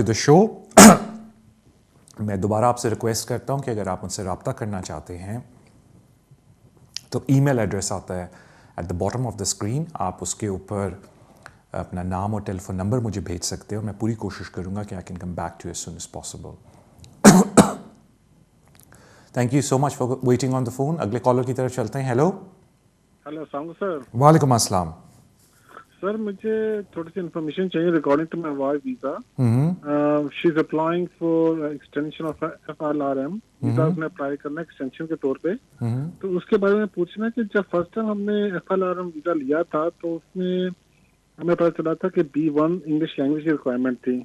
The show. मैं दोबारा आपसे रिक्वेस्ट करता हूं कि अगर आप मुझसे रब्ता करना चाहते हैं तो ईमेल एड्रेस आता है at the bottom of the screen. आप उसके ऊपर अपना नाम और टेलीफोन नंबर मुझे भेज सकते हो। मैं पूरी कोशिश करूंगा कि I can come back to as soon as possible. Thank you so much for waiting on the phone. अगले कॉलर की तरफ चलते हैं। हेलो। Hello sir. वालेकुम अस्सलाम। सर मुझे थोड़ी सी इन्फॉर्मेशन चाहिए regarding to my wife visa. She is applying for extension of FLRM visa. उसने अप्लाई करना है एक्सटेंशन के तौर पे। तो उसके बारे में पूछना है कि जब फर्स्ट टाइम हमने FLRM वीजा लिया था तो उसमें हमें पता चला था कि B1 इंग्लिश लैंग्वेज की रिक्वायरमेंट थी,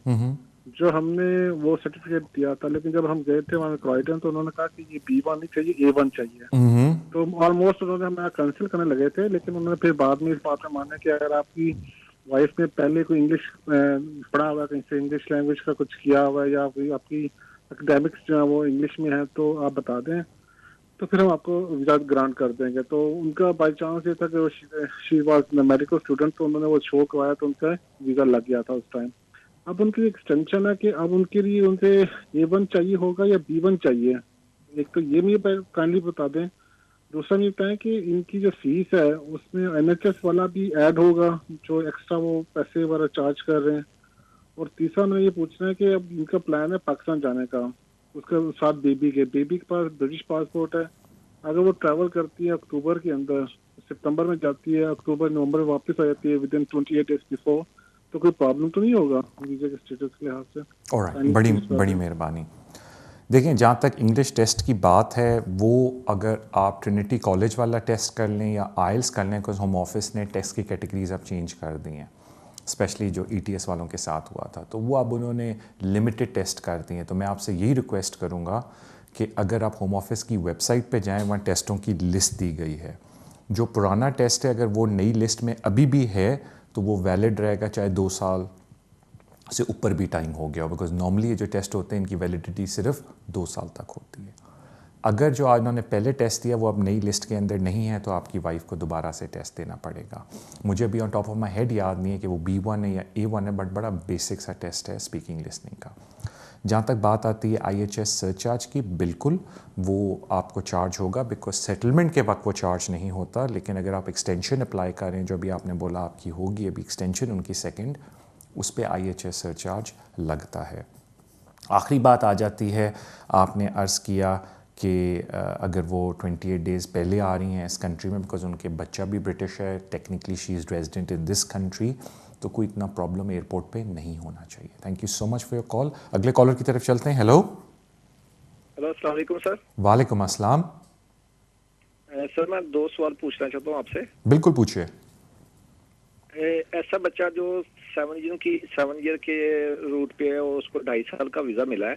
जो हमने वो सर्टिफिकेट दिया था। लेकिन जब हम गए थे वहाँ क्राइटेरियन तो उन्होंने कहा कि ये B1 नहीं चाहिए, A1 चाहिए। तो ऑलमोस्ट उन्होंने हमें कैंसिल करने लगे थे, लेकिन उन्होंने फिर बाद में इस बात में माना कि अगर आपकी वाइफ ने पहले कोई इंग्लिश पढ़ा हुआ है, कहीं से इंग्लिश लैंग्वेज का कुछ किया हुआ है या कोई आपकी एकेडमिक्स जो है वो इंग्लिश में है तो आप बता दें, तो फिर हम आपको वीजा ग्रांट कर देंगे। तो उनका बाई चांस ये था कि शी वाज मेडिकल स्टूडेंट, तो उन्होंने वो शो करवाया तो उनका वीजा लग गया था उस टाइम। अब उनकी एक्सटेंशन है कि अब उनके लिए उनसे A1 चाहिए होगा या B1 चाहिए। एक तो ये मुझे काइंडली बता दें। दूसरा ये बताएं कि इनकी जो फीस है उसमें NHS वाला भी ऐड होगा, जो एक्स्ट्रा वो पैसे वगैरह चार्ज कर रहे हैं। और तीसरा मैंने ये पूछना है कि अब इनका प्लान है पाकिस्तान जाने का, उसके साथ बेबी के पास ब्रिटिश पासपोर्ट है। अगर वो ट्रैवल करती है अक्टूबर के अंदर, सितंबर में जाती है, अक्टूबर नवंबर में वापस आ जाती है विदिन 28 डेज बिफोर, तो कोई प्रॉब्लम तो नहीं होगा वीजा के स्टेटस के लिहाज से? ऑलराइट, बड़ी मेहरबानी। देखें, जहाँ तक इंग्लिश टेस्ट की बात है, वो अगर आप ट्रिनिटी कॉलेज वाला टेस्ट कर लें या आइल्स कर लें, बिकॉज होम ऑफिस ने टेस्ट की कैटेगरीज अब चेंज कर दी हैं, स्पेशली जो ETS वालों के साथ हुआ था, तो वो अब उन्होंने लिमिटेड टेस्ट कर दी हैं। तो मैं आपसे यही रिक्वेस्ट करूँगा कि अगर आप होम ऑफिस की वेबसाइट पे जाएं, वहाँ टेस्टों की लिस्ट दी गई है। जो पुराना टेस्ट है, अगर वो नई लिस्ट में अभी भी है तो वो वैलिड रहेगा, चाहे 2 साल से ऊपर भी टाइम हो गया, बिकॉज नॉर्मली ये जो टेस्ट होते हैं इनकी वैलिडिटी सिर्फ 2 साल तक होती है। अगर जो आज उन्होंने पहले टेस्ट दिया वो अब नई लिस्ट के अंदर नहीं है, तो आपकी वाइफ को दोबारा से टेस्ट देना पड़ेगा। मुझे अभी on top of my head याद नहीं है कि वो B1 है या A1 है, बट बड़ा बेसिक सा टेस्ट है स्पीकिंग लिसनिंग का। जहाँ तक बात आती है IHS सरचार्ज की, बिल्कुल वो आपको चार्ज होगा, बिकॉज सेटलमेंट के वक्त वो चार्ज नहीं होता। लेकिन अगर आप एक्सटेंशन अप्लाई करें, जो भी आपने बोला आपकी होगी अभी एक्सटेंशन उनकी सेकेंड, उस पर IHS सरचार्ज लगता है। आखिरी बात आ जाती है, आपने अर्ज़ किया कि अगर वो 28 डेज़ पहले आ रही हैं इस कंट्री में, बिकॉज उनके बच्चा भी ब्रिटिश है, technically she is resident in this country, तो कोई इतना प्रॉब्लम एयरपोर्ट पे नहीं होना चाहिए। Thank you so much for your call. अगले कॉलर की तरफ चलते हैं। हेलो। अस्सलाम वालेकुम सर। वालेकुम अस्सलाम। सर मैं 2 सवाल पूछना चाहता हूँ आपसे। बिल्कुल पूछिए। ऐसा बच्चा जो 7 ईयर के रूट पे है और उसको 2.5 साल का वीजा मिला है,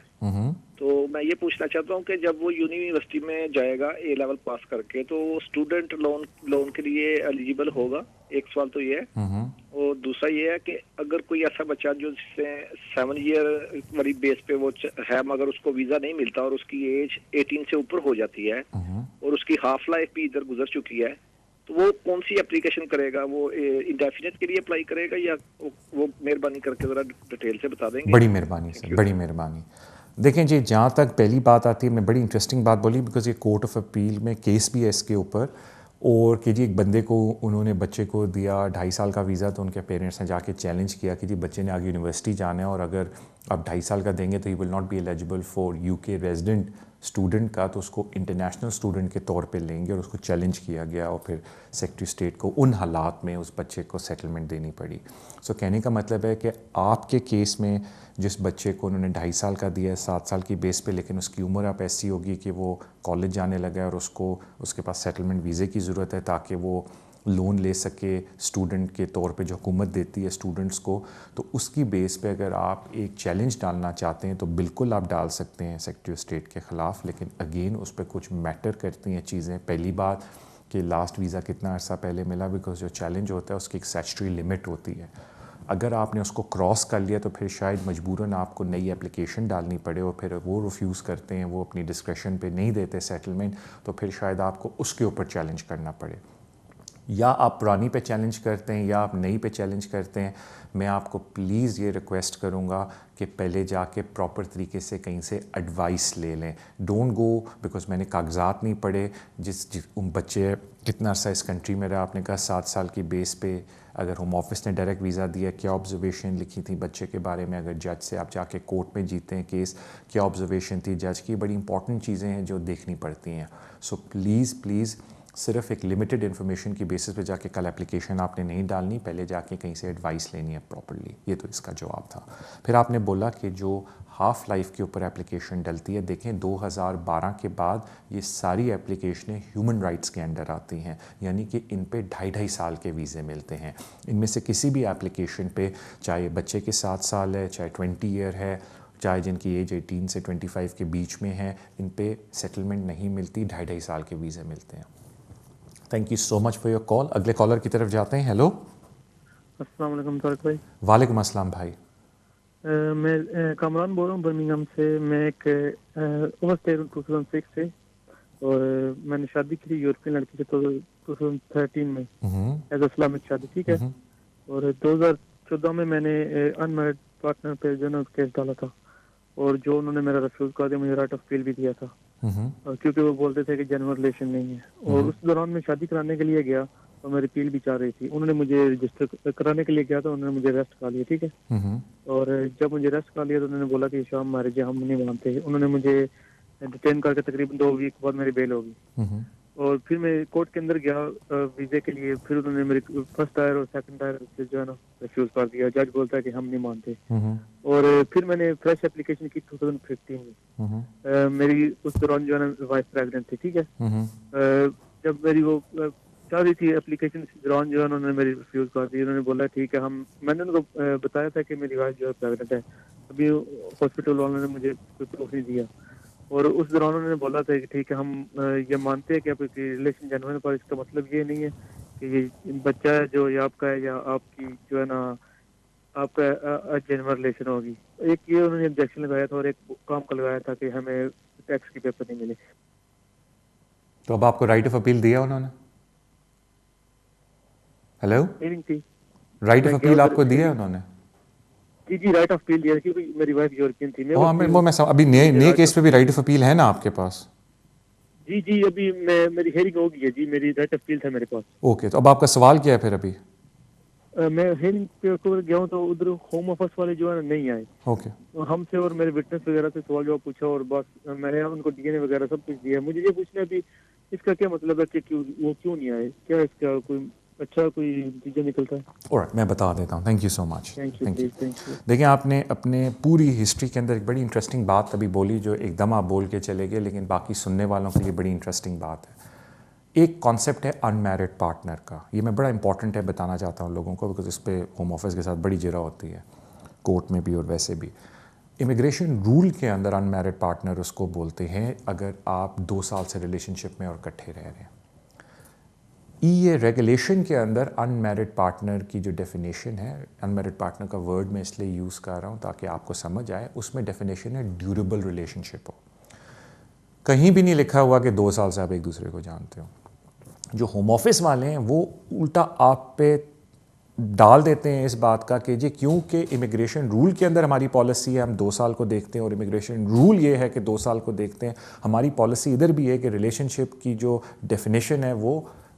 तो मैं ये पूछना चाहता हूँ कि जब वो यूनिवर्सिटी में जाएगा A लेवल पास करके, तो स्टूडेंट लोन के लिए एलिजिबल होगा? एक सवाल तो ये है। और दूसरा ये है कि अगर कोई ऐसा बच्चा जो 7 ईयर वाली बेस पे वो है, मगर उसको वीजा नहीं मिलता और उसकी एज 18 से ऊपर हो जाती है और उसकी हाफ लाइफ भी इधर गुजर चुकी है, तो वो कौन सी एप्लीकेशन करेगा? वो इंडेफिनिट के लिए अप्लाई करेगा या वो मेहरबानी करके ज़रा डिटेल से बता देंगे? बड़ी मेहरबानी सर, बड़ी मेहरबानी। देखें जी, जहाँ तक पहली बात आती है, मैं बड़ी इंटरेस्टिंग बात बोली, बिकॉज ये कोर्ट ऑफ अपील में केस भी है इसके ऊपर। और कि जी एक बंदे को उन्होंने बच्चे को दिया 2.5 साल का वीज़ा, तो उनके पेरेंट्स ने जाके चैलेंज किया कि जी बच्चे ने आगे यूनिवर्सिटी जाना है और अगर आप 2.5 साल का देंगे तो he will not be eligible for UK resident student का, तो उसको इंटरनेशनल स्टूडेंट के तौर पे लेंगे। और उसको चैलेंज किया गया और फिर सेक्रेटरी स्टेट को उन हालात में उस बच्चे को सेटलमेंट देनी पड़ी। सो कहने का मतलब है कि आपके केस में जिस बच्चे को उन्होंने 2.5 साल का दिया है 7 साल की बेस पे, लेकिन उसकी उम्र आप ऐसी होगी कि वो कॉलेज जाने लगा है और उसको उसके पास सेटलमेंट वीज़े की ज़रूरत है ताकि वो लोन ले सके स्टूडेंट के तौर पे जो हुकूमत देती है स्टूडेंट्स को, तो उसकी बेस पे अगर आप एक चैलेंज डालना चाहते हैं तो बिल्कुल आप डाल सकते हैं सेक्रेटरी ऑफ स्टेट के ख़िलाफ़। लेकिन अगेन उस पर कुछ मैटर करती हैं चीज़ें। पहली बात कि लास्ट वीज़ा कितना अर्सा पहले मिला, बिकॉज जो चैलेंज होता है उसकी एक स्टैट्यूटरी लिमिट होती है। अगर आपने उसको क्रॉस कर लिया तो फिर शायद मजबूरन आपको नई एप्लीकेशन डालनी पड़े और फिर वो रिफ्यूज़ करते हैं, वो अपनी डिस्क्रेशन पे नहीं देते सेटलमेंट, तो फिर शायद आपको उसके ऊपर चैलेंज करना पड़े। या आप पुरानी पे चैलेंज करते हैं या आप नई पे चैलेंज करते हैं, मैं आपको प्लीज़ ये रिक्वेस्ट करूँगा कि पहले जाके प्रॉपर तरीके से कहीं से एडवाइस ले लें। डोंट गो बिकॉज मैंने कागजात नहीं पढ़े, बच्चे कितना अर्सा इस कंट्री में रहा, आपने कहा 7 साल की बेस पे अगर होम ऑफिस ने डायरेक्ट वीज़ा दिया, क्या ऑब्जर्वेशन लिखी थी बच्चे के बारे में, अगर जज से आप जाके कोर्ट में जीते हैं केस, क्या ऑब्जर्वेशन थी जज की, बड़ी इंपॉर्टेंट चीज़ें हैं जो देखनी पड़ती हैं। सो प्लीज़ सिर्फ एक लिमिटेड इन्फॉर्मेशन की बेसिस पे जाके कल एप्लीकेशन आपने नहीं डालनी, पहले जाके कहीं से एडवाइस लेनी है प्रॉपर्ली। ये तो इसका जवाब था। फिर आपने बोला कि जो हाफ़ लाइफ के ऊपर एप्लीकेशन डलती है, देखें 2012 के बाद ये सारी एप्लीकेशनें ह्यूमन राइट्स के अंडर आती हैं, यानी कि इन पे 2.5 साल के वीज़े मिलते हैं। इनमें से किसी भी एप्लीकेशन पे, चाहे बच्चे के 7 साल है, चाहे 20 ईयर है, चाहे जिनकी एज 18 से 25 के बीच में है, इन पे सेटलमेंट नहीं मिलती, 2.5 साल के वीज़े मिलते हैं। Thank you so much for your call. अगले कॉलर की तरफ जाते हैं। हेलो, अस्सलाम वालेकुम तारिक भाई। वालेकुम अस्सलाम भाई। मैं कामरान बोल रहा हूँ बर्मिंघम से। मैं एक ओवरस्टे 2006 से, और मैंने शादी की थी यूरोपियन लड़की से तो 2013 में एज इस्लामिक शादी, ठीक है। और 2014 में मैंने अनमैरिड पार्टनर पे जो ना केस डाला था, और जो उन्होंने मेरा रिफ्यूज कर दिया, मुझे राइट ऑफ अपील भी दिया था, क्योंकि वो बोलते थे कि जेन्युइन रिलेशन नहीं है। और उस दौरान मैं शादी कराने के लिए गया और मैं अपील भी चाह रही थी। उन्होंने मुझे रजिस्टर कराने के लिए गया तो उन्होंने मुझे अरेस्ट कर लिया, ठीक है। और जब मुझे अरेस्ट कर लिया तो उन्होंने बोला कि शाम मैरिज हम नहीं मानते। उन्होंने मुझे डिटेन करके तकरीबन 2 वीक बाद मेरी बेल होगी। और फिर मैं कोर्ट के अंदर गया वीजे के लिए, फिर उन्होंने मेरे फर्स्ट टायर और सेकंड टायर से जो है ना रिफ्यूज कर दिया। जज बोलता है कि हम नहीं मानते। और फिर मैंने फ्रेश एप्लीकेशन की 2015 में। मेरी उस दौरान जो है ना वाइफ प्रेगनेंट थी, ठीक है। जब मेरी वो चाह रही थी एप्लीकेशन के दौरान जो है उन्होंने मेरी रिफ्यूज कर दी। उन्होंने बोला ठीक है मैंने उनको बताया था कि मेरी वाइफ जो है प्रेगनेंट है। अभी हॉस्पिटल वालों ने मुझे कोई प्रूफ नहीं दिया, और उस दौरान उन्होंने बोला था कि ठीक है हम ये मानते हैं कि आपकी रिलेशन जेन्युइन है, पर इसका मतलब ये नहीं है कि ये बच्चा है जो या आपका है या आपकी जो है ना आपका जेन्युइन रिलेशन होगी। एक ये उन्होंने ऑब्जेक्शन लगाया था, और एक काम का लगाया था कि हमें टैक्स की पेपर नहीं मिले। तो अब आपको राइट ऑफ अपील दिया उन्होंने? हेलो, हीयरिंग थी, राइट ऑफ अपील आपको दिया उन्होंने? जी राइट ऑफ अपील दिया, क्योंकि मेरी वाइफ यूरोपियन थी। अभी नए केस पे भी राइट ऑफ अपील है ना आपके पास? जी अभी मेरी हेयरिंग हो गई है जी, मेरी राइट ऑफ अपील था मेरे पास। ओके, तो अब आपका सवाल क्या है फिर? अभी मैं हेयरिंग पे गया हूँ तो उधर होम ऑफिस वाले जो है नहीं आए। ओके, हमसे और मेरे विटनेस वगैरह से सवाल जवाब पूछा, और बस मैंने उनको डीएनए वगैरह सब कुछ दिया। मुझे ये पूछना अभी इसका क्या मतलब है कि वो क्यों नहीं आए? क्या इसका कोई अच्छा कोई नतीजा निकलता है? ऑलराइट, मैं बता देता हूँ। Thank you so much. Thank you. देखिए, आपने अपने पूरी हिस्ट्री के अंदर एक बड़ी इंटरेस्टिंग बात अभी बोली, जो एकदम आप बोल के चले गए, लेकिन बाकी सुनने वालों के लिए बड़ी इंटरेस्टिंग बात है। एक कॉन्सेप्ट है अनमैरिड पार्टनर का। ये मैं बड़ा इंपॉर्टेंट है बताना चाहता हूँ लोगों को, बिकॉज इस पर होम ऑफिस के साथ बड़ी जिरा होती है, कोर्ट में भी और वैसे भी। इमिग्रेशन रूल के अंदर अनमैरिड पार्टनर उसको बोलते हैं अगर आप 2 साल से रिलेशनशिप में और इकट्ठे रह रहे हैं। ये रेगुलेशन के अंदर अनमैरिड पार्टनर की जो डेफिनेशन है, अनमैरिड पार्टनर का वर्ड मैं इसलिए यूज़ कर रहा हूँ ताकि आपको समझ आए, उसमें डेफिनेशन है ड्यूरेबल रिलेशनशिप हो। कहीं भी नहीं लिखा हुआ कि 2 साल से आप एक दूसरे को जानते हो। जो होम ऑफिस वाले हैं वो उल्टा आप पे डाल देते हैं इस बात का कि जी क्योंकि इमिग्रेशन रूल के अंदर हमारी पॉलिसी है हम 2 साल को देखते हैं, और इमिग्रेशन रूल ये है कि 2 साल को देखते हैं। हमारी पॉलिसी इधर भी है कि रिलेशनशिप की जो डेफिनेशन है वो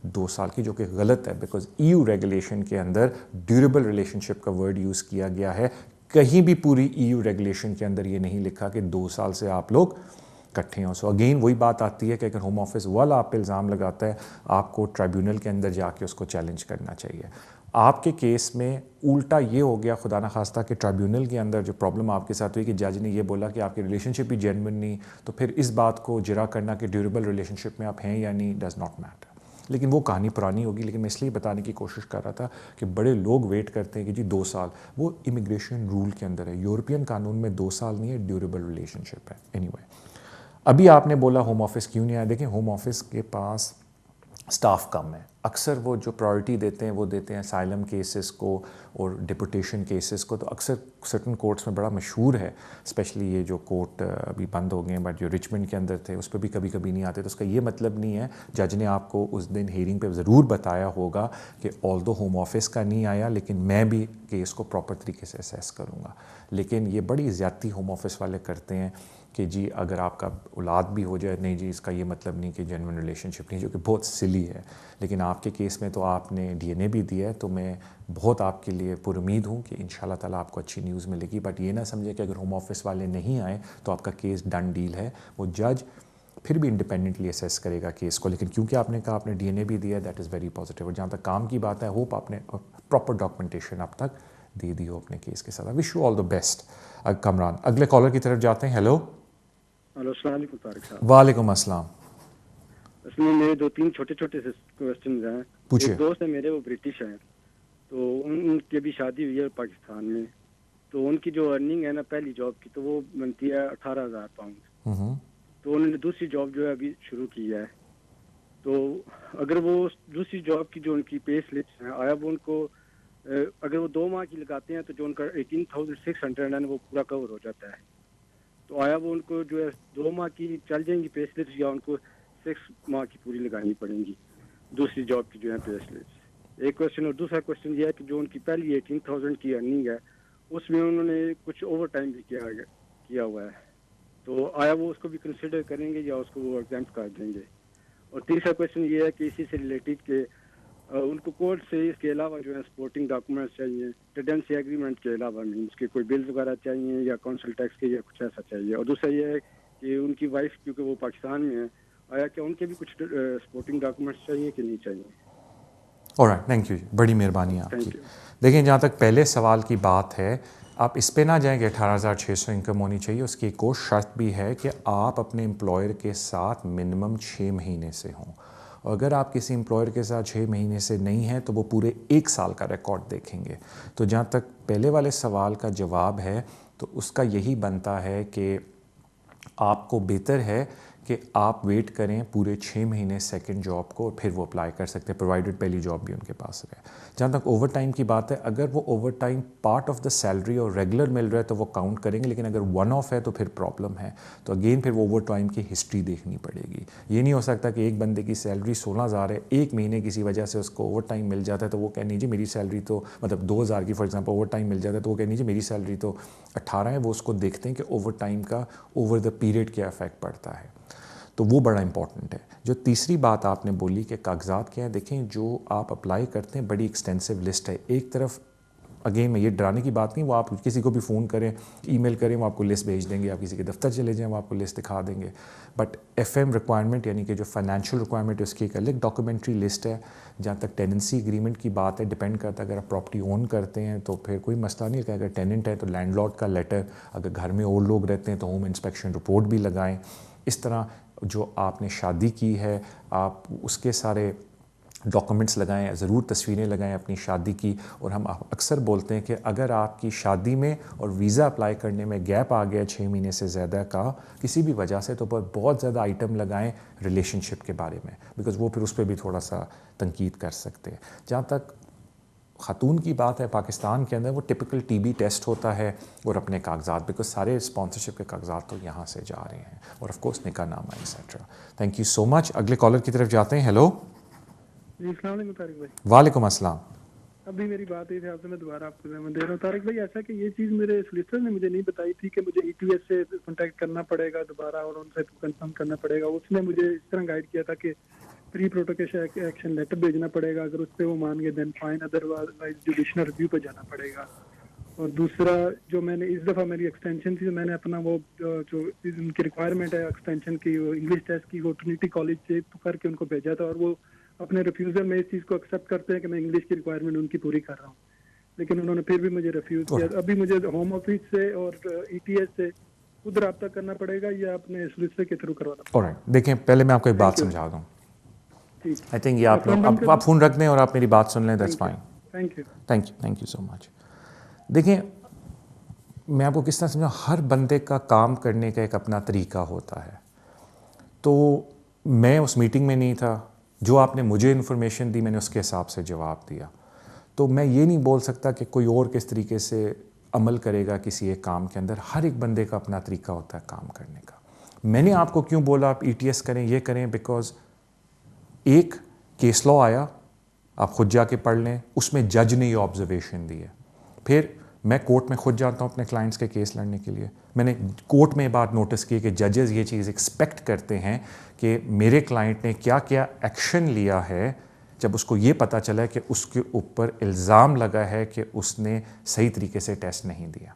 2 साल की, जो कि गलत है, बिकॉज ईयू रेगुलेशन के अंदर ड्यूरेबल रिलेशनशिप का वर्ड यूज़ किया गया है। कहीं भी पूरी ईयू रेगुलेशन के अंदर ये नहीं लिखा कि 2 साल से आप लोग इकट्ठे हों। सो अगेन वही बात आती है कि अगर होम ऑफिस वाला आप पे इल्ज़ाम लगाता है, आपको ट्राइब्यूनल के अंदर जाके उसको चैलेंज करना चाहिए। आपके केस में उल्टा ये हो गया, खुदा ना खास्ता, कि ट्राइब्यूनल के अंदर जो प्रॉब्लम आपके साथ हुई कि जज ने ये बोला कि आपकी रिलेशनशिप ही जेन्युइन नहीं, तो फिर इस बात को जिरा करना कि ड्यूरेबल रिलेशनशिप में आप हैं या नहीं डज़ नॉट मैटर। लेकिन वो कहानी पुरानी होगी, लेकिन मैं इसलिए बताने की कोशिश कर रहा था कि बड़े लोग वेट करते हैं कि जी 2 साल, वो इमिग्रेशन रूल के अंदर है। यूरोपियन कानून में 2 साल नहीं है, ड्यूरेबल रिलेशनशिप है। एनीवे, अभी आपने बोला होम ऑफिस क्यों नहीं आया। देखिए, होम ऑफिस के पास स्टाफ कम है। अक्सर वो जो प्रायोरिटी देते हैं वो देते हैं असाइलम केसेस को और डिपोटेशन केसेस को। तो अक्सर सर्टन कोर्ट्स में बड़ा मशहूर है, स्पेशली ये जो कोर्ट अभी बंद हो गए हैं, बट जो रिचमंड के अंदर थे उस पर भी कभी कभी नहीं आते। तो उसका ये मतलब नहीं है, जज ने आपको उस दिन हियरिंग पे ज़रूर बताया होगा कि ऑल्दो होम ऑफिस का नहीं आया लेकिन मैं भी केस को प्रॉपर तरीके से असेस करूँगा। लेकिन ये बड़ी ज़्यादती होम ऑफिस वाले करते हैं कि जी अगर आपका औलाद भी हो जाए, नहीं जी इसका ये मतलब नहीं कि जेन्युइन रिलेशनशिप नहीं, जो कि बहुत सिली है। लेकिन आपके केस में तो आपने डीएनए भी दिया है, तो मैं बहुत आपके लिए पुरुमीद हूँ कि इंशाल्लाह ताला आपको अच्छी न्यूज़ मिलेगी। बट ये ना समझे कि अगर होम ऑफिस वाले नहीं आए तो आपका केस डन डील है। वो जज फिर भी इंडिपेंडेंटली असेस करेगा केस को। लेकिन क्योंकि आपने कहा आपने डीएनए भी दिया, दैट इज़ वेरी पॉजिटिव। और जहाँ तक काम की बात है, होप आपने प्रॉपर डॉक्यूमेंटेशन अब तक दे दी हो अपने केस के साथ। I wish you all the best. Kamran, अगले कॉलर की तरफ जाते हैं। हेलो। अस्सलाम वालेकुम तारिक साहब। वालेकुम अस्सलाम। इसमें मेरे 2-3 छोटे-छोटे से क्वेश्चंस हैं। पूछिए। एक दोस्त है मेरे, वो ब्रिटिश हैं, तो उनकी अभी शादी हुई है पाकिस्तान में। तो उनकी जो अर्निंग है ना पहली जॉब की, तो वो बनती है 18,000 पाउंड। तो उन्होंने दूसरी जॉब जो है अभी शुरू की है। तो अगर वो दूसरी जॉब की जो उनकी पे स्लिप्स हैं, आया वो उनको अगर वो 2 माह की लगाते हैं तो जो उनका 18,600 है वो पूरा कवर हो जाता है। तो आया वो उनको जो है 2 माह की चल जाएंगी पे स्लिप्स, या उनको 6 माह की पूरी लगानी पड़ेंगी दूसरी जॉब की जो है पे स्लिप्स? एक क्वेश्चन। और दूसरा क्वेश्चन ये है कि जो उनकी पहली 18,000 की अर्निंग है उसमें उन्होंने कुछ ओवर टाइम भी किया हुआ है, तो आया वो उसको भी कंसिडर करेंगे या उसको वो एग्जाम्स कर देंगे? और तीसरा क्वेश्चन ये है कि इसी से रिलेटेड के उनको कोर्ट से इसके अलावा जो है सपोर्टिंग डॉक्यूमेंट्स चाहिए, टेनेंसी एग्रीमेंट के अलावा मीन्स के कोई बिल्स वगैरह चाहिए या काउंसिल टैक्स के या कुछ ऐसा चाहिए। और दूसरा ये है कि उनकी वाइफ क्योंकि वो पाकिस्तान में है, आया क्या उनके भी कुछ सपोर्टिंग डॉक्यूमेंट्स चाहिए कि नहीं चाहिए? ऑलराइट, थैंक यू जी, बड़ी मेहरबानी आपकी। देखिए, जहाँ तक पहले सवाल की बात है, आप इस पे ना जाएं कि 18,600 इनकम होनी चाहिए। उसकी एक और शर्त भी है कि आप अपने एम्प्लॉयर के साथ मिनिमम 6 महीने से हों। और अगर आप किसी एम्प्लॉयर के साथ 6 महीने से नहीं हैं तो वो पूरे 1 साल का रिकॉर्ड देखेंगे। तो जहाँ तक पहले वाले सवाल का जवाब है, तो उसका यही बनता है कि आपको बेहतर है कि आप वेट करें पूरे 6 महीने सेकंड जॉब को, और फिर वो अप्लाई कर सकते हैं, प्रोवाइडेड पहली जॉब भी उनके पास रहे। जहाँ तक ओवर टाइम की बात है, अगर वो over time part of the salary और रेगुलर मिल रहा है तो वो काउंट करेंगे, लेकिन अगर वन ऑफ है तो फिर प्रॉब्लम है। तो अगेन फिर वो ओवर टाइम की हिस्ट्री देखनी पड़ेगी। ये नहीं हो सकता कि एक बंदे की सैलरी 16,000 है, एक महीने किसी वजह से उसको ओवर टाइम मिल जाता है तो वो कह नीजिए मेरी सैलरी तो मतलब 2,000 की फॉर एग्जाम्पल ओवर टाइम मिल जाता है तो वो कह नीजिए मेरी सैलरी तो 18 है। वो उसको देखते हैं कि ओवर टाइम का ओवर द पीरियड क्या इफेक्ट पड़ता है। तो वो बड़ा इंपॉर्टेंट है। जो तीसरी बात आपने बोली कि कागजात क्या है, देखें जो आप अप्लाई करते हैं बड़ी एक्सटेंसिव लिस्ट है। एक तरफ अगेन में ये डराने की बात नहीं, वो आप किसी को भी फ़ोन करें, ईमेल करें, वो आपको लिस्ट भेज देंगे। आप किसी के दफ्तर चले जाएं, वो आपको लिस्ट दिखा देंगे। बट FM रिक्वायरमेंट यानी कि जो फाइनेंशियल रिक्वायरमेंट है उसकी एक अलग डॉक्यूमेंट्री लिस्ट है। जहाँ तक टेनेंसी एग्रीमेंट की बात है, डिपेंड करता है, अगर आप प्रॉपर्टी ओन करते हैं तो फिर कोई मसला नहीं है। अगर टेनेंट है तो लैंडलॉर्ड का लेटर, अगर घर में और लोग रहते हैं तो होम इंस्पेक्शन रिपोर्ट भी लगाएं। इस तरह जो आपने शादी की है आप उसके सारे डॉक्यूमेंट्स लगाएं, ज़रूर तस्वीरें लगाएं अपनी शादी की। और हम अक्सर बोलते हैं कि अगर आपकी शादी में और वीज़ा अप्लाई करने में गैप आ गया 6 महीने से ज़्यादा का किसी भी वजह से, तो बहुत ज़्यादा आइटम लगाएं रिलेशनशिप के बारे में, बिकॉज़ वो फिर उस पर भी थोड़ा सा तनकीद कर सकते हैं। जहाँ तक ख़ातून की बात है, पाकिस्तान के अंदर वो टिपिकल TB टेस्ट होता है और अपने कागजात, बिकॉज सारे स्पॉन्सरशिप के कागजात तो यहाँ से जा रहे हैं, और ऑफ कोर्स निकाहनामा etcetera. Thank you so much. अगले कॉलर की तरफ जाते हैं। हेलो जी, अस्सलाम वालेकुम तारिक भाई। वालेकुम अस्सलाम। अभी मेरी बात हुई थी आपसे, मैं दोबारा आपको जमा दे रहा हूँ तारिक भाई। ऐसा कि ये चीज़ मेरे सोलिसिटर ने मुझे नहीं बताई थी कि मुझे ETS से कांटेक्ट करना पड़ेगा दोबारा और उनसे कंफर्म करना पड़ेगा। उसने मुझे इस तरह गाइड किया था कि प्री प्रोटोकेशन एक्शन लेटर भेजना पड़ेगा, अगर उस पर वो मान गए then fine, otherwise judicial review पे जाना पड़ेगा। और दूसरा जो मैंने इस दफ़ा मेरी एक्सटेंशन थी, मैंने अपना वो जो उनकी रिक्वायरमेंट है एक्सटेंशन की, वो इंग्लिश टेस्ट की, वो ट्रिनिटी कॉलेज से करके उनको भेजा था। और वो अपने रिफ्यूज़ल में इस चीज़ को एक्सेप्ट करते हैं कि मैं इंग्लिश की रिक्वायरमेंट उनकी पूरी कर रहा हूँ, लेकिन उन्होंने फिर भी मुझे रिफ्यूज़ किया। अभी मुझे होम ऑफिस से और ETS से खुद रब्ता करना पड़ेगा या अपने सोलिसिटर के थ्रू करवाना पड़ेगा? ऑलराइट, देखें पहले मैं आपको एक बात समझा दूँ। आई थिंक ये आप फ़ोन रख दें और आप मेरी बात सुन लें, that's fine. Thank you so much. देखें, मैं आपको किस तरह समझाऊँ, हर बंदे का काम करने का एक अपना तरीका होता है। तो मैं उस मीटिंग में नहीं था, जो आपने मुझे इन्फॉर्मेशन दी मैंने उसके हिसाब से जवाब दिया। तो मैं ये नहीं बोल सकता कि कोई और किस तरीके से अमल करेगा किसी एक काम के अंदर। हर एक बंदे का अपना तरीका होता है काम करने का। मैंने आपको क्यों बोला आप ETS करें, ये करें, बिकॉज एक केस लॉ आया, आप खुद जाके पढ़ लें, उसमें जज ने ये ऑब्जर्वेशन दी है। फिर मैं कोर्ट में खुद जाता हूँ अपने क्लाइंट्स के केस लड़ने के लिए। मैंने कोर्ट में बात नोटिस की कि जजेस ये चीज़ एक्सपेक्ट करते हैं कि मेरे क्लाइंट ने क्या क्या एक्शन लिया है जब उसको ये पता चला है कि उसके ऊपर इल्ज़ाम लगा है कि उसने सही तरीके से टेस्ट नहीं दिया।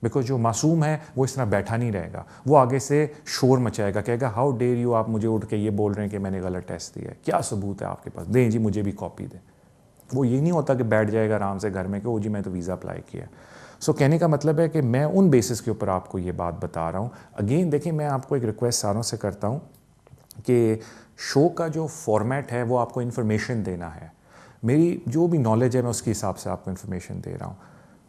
बिकॉज जो मासूम है वो इस तरह बैठा नहीं रहेगा, वो आगे से शोर मचाएगा, कहेगा हाउ डेयर यू, आप मुझे उठ के ये बोल रहे हैं कि मैंने गलत टेस्ट दिया है, क्या सबूत है आपके पास, दें जी मुझे भी कॉपी दें। वो ये नहीं होता कि बैठ जाएगा आराम से घर में कि ओ जी मैं तो वीज़ा अप्लाई किया। सो कहने का मतलब है कि मैं उन बेसिस के ऊपर आपको ये बात बता रहा हूँ। अगेन देखिए, मैं आपको एक रिक्वेस्ट सारों से करता हूँ कि शो का जो फॉर्मेट है वो आपको इन्फॉर्मेशन देना है। मेरी जो भी नॉलेज है मैं उसके हिसाब से आपको इन्फॉर्मेशन दे रहा हूँ।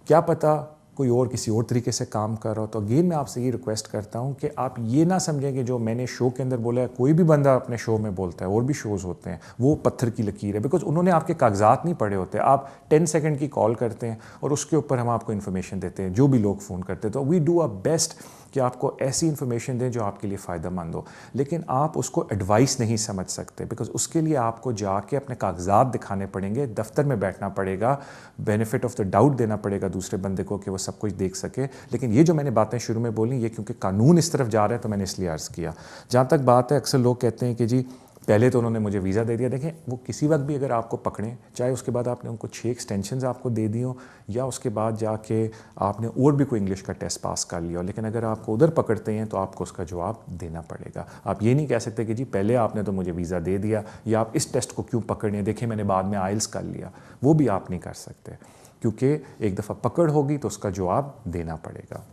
क्या पता कोई और किसी और तरीके से काम कर रहा हो। तो अगेन मैं आपसे ये रिक्वेस्ट करता हूँ कि आप ये ना समझें कि जो मैंने शो के अंदर बोला है, कोई भी बंदा अपने शो में बोलता है, और भी शोज़ होते हैं, वो पत्थर की लकीर है। बिकॉज उन्होंने आपके कागजात नहीं पढ़े होते। आप 10 सेकंड की कॉल करते हैं और उसके ऊपर हम आपको इन्फॉर्मेशन देते हैं, जो भी लोग फ़ोन करते हैं। तो वी डू आवर बेस्ट कि आपको ऐसी इन्फॉर्मेशन दें जो आपके लिए फ़ायदेमंद हो, लेकिन आप उसको एडवाइस नहीं समझ सकते। बिकॉज उसके लिए आपको जाके अपने कागजात दिखाने पड़ेंगे, दफ्तर में बैठना पड़ेगा, बेनिफिट ऑफ द डाउट देना पड़ेगा दूसरे बंदे को कि वो सब कुछ देख सके। लेकिन ये जो मैंने बातें शुरू में बोली, ये क्योंकि कानून इस तरफ जा रहा है तो मैंने इसलिए अर्ज़ किया। जहाँ तक बात है, अक्सर लोग कहते हैं कि जी पहले तो उन्होंने मुझे वीज़ा दे दिया। देखें, वो किसी वक्त भी अगर आपको पकड़ें, चाहे उसके बाद आपने उनको 6 एक्सटेंशंस आपको दे दी हो, या उसके बाद जाके आपने और भी कोई इंग्लिश का टेस्ट पास कर लिया हो, लेकिन अगर आपको उधर पकड़ते हैं तो आपको उसका जवाब देना पड़ेगा। आप ये नहीं कह सकते कि जी पहले आपने तो मुझे वीज़ा दे दिया, या आप इस टेस्ट को क्यों पकड़ रहे हैं, देखें मैंने बाद में आइल्स कर लिया। वो भी आप नहीं कर सकते, क्योंकि एक दफ़ा पकड़ होगी तो उसका जवाब देना पड़ेगा।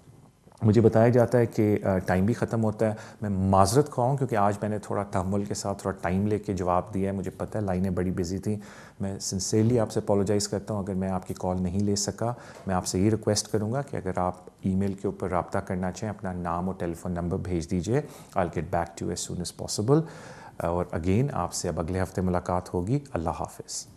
मुझे बताया जाता है कि टाइम भी ख़त्म होता है। मैं माज़रत ख़्वाह हूँ क्योंकि आज मैंने थोड़ा तहम्मुल के साथ थोड़ा टाइम लेके जवाब दिया है। मुझे पता है लाइनें बड़ी बिजी थी। मैं सिंसियरली आपसे अपोलोजाइज़ करता हूँ अगर मैं आपकी कॉल नहीं ले सका। मैं आपसे ये रिक्वेस्ट करूँगा कि अगर आप ईमेल के ऊपर रब्ता करना चाहें, अपना नाम और टेलीफोन नंबर भेज दीजिए। I will get back to you as soon as possible. और अगेन आपसे अब अगले हफ्ते मुलाकात होगी। अल्लाह हाफ़िज़।